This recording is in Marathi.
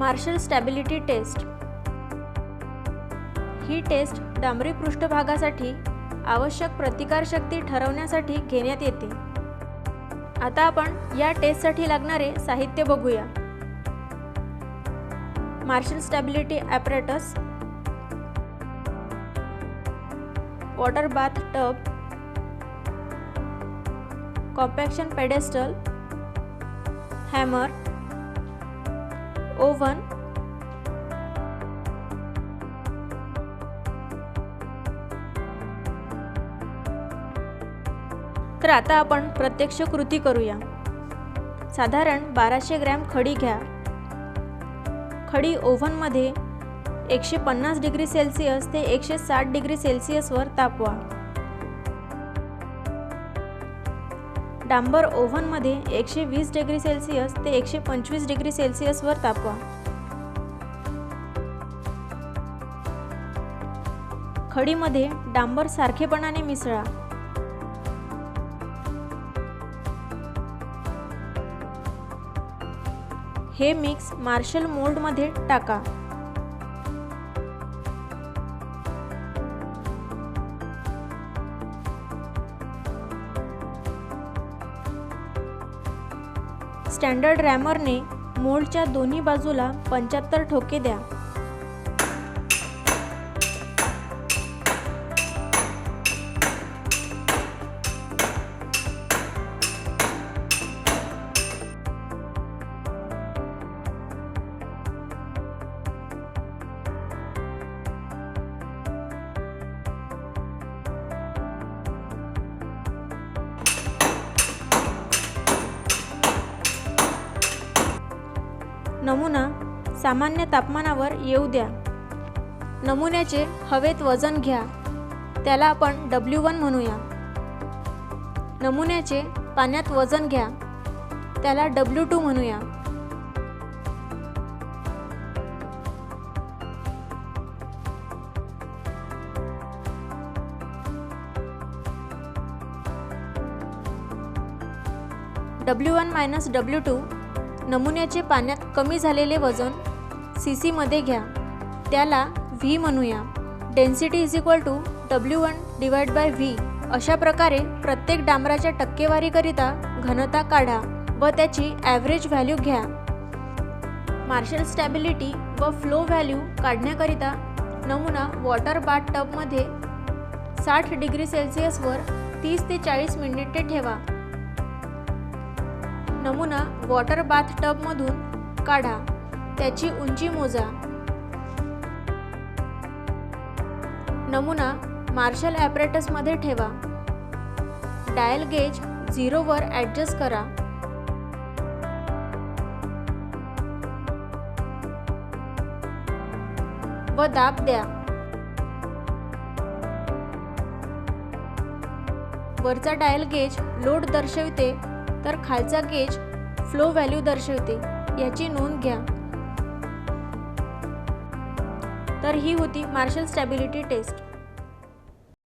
मार्शल स्टॅबिलिटी टेस्ट ही टेस्ट डांबरी पृष्ठभागासाठी आवश्यक प्रतिकारशक्ती ठरवण्यासाठी घेण्यात येते। आता आपण या टेस्टसाठी लागणारे साहित्य बघूया। Marshall stability apparatus, water bath tub, compaction pedestal, hammer, oven, तर आता आपण प्रत्यक्ष कृती करूया। साधारण 1200 ग्रॅम खडी घ्या। खडी ओव्हनमध्ये 150 डिग्री सेल्सिअस ते 160 डिग्री सेल्सिअसवर तापवा। डांबर ओव्हनमध्ये 120 डिग्री सेल्सिअस ते 125 डिग्री सेल्सिअसवर तापवा। खडीमध्ये डांबर सारखेपणाने मिसळा। हे मिक्स मार्शल मोल्डमध्ये टाका। स्टँडर्ड रॅमरने मोल्डच्या दोन्ही बाजूला 75 ठोके द्या। नमुना सामान्य तापमानावर येऊ द्या। नमुन्याचे हवेत वजन घ्या, त्याला आपण W1 म्हणूया। नमुन्याचे पाण्यात वजन घ्या, त्याला W2 म्हणूया। W1 - W2 नमुन्याचे पाण्यात कमी झालेले वजन cc मध्ये घ्या, त्याला V म्हणूया। Density W1/V। अशा प्रकारे प्रत्येक डांबराच्या टक्केवारीकरिता घनता काढा व त्याची ॲव्हरेज व्हॅल्यू घ्या। मार्शल स्टॅबिलिटी व फ्लो व्हॅल्यू काढण्याकरिता नमुना वॉटर बाथ टबमध्ये 60 डिग्री सेल्सिअसवर 30 ते 40 मिनिटे ठेवा। नमुना वॉटर बाथ टबमधून काढा, त्याची उंची मोजा। नमुना मार्शल ॲपरेटसमध्ये ठेवा। डायल गेज 0 वर ॲडजस्ट करा। व दाब द्या। वरचा डायल गेज लोड दर्शविते तर खालचा गेज फ्लो व्हॅल्यू दर्शवते, याची नोंद घ्या। तर ही होती मार्शल स्टॅबिलिटी टेस्ट।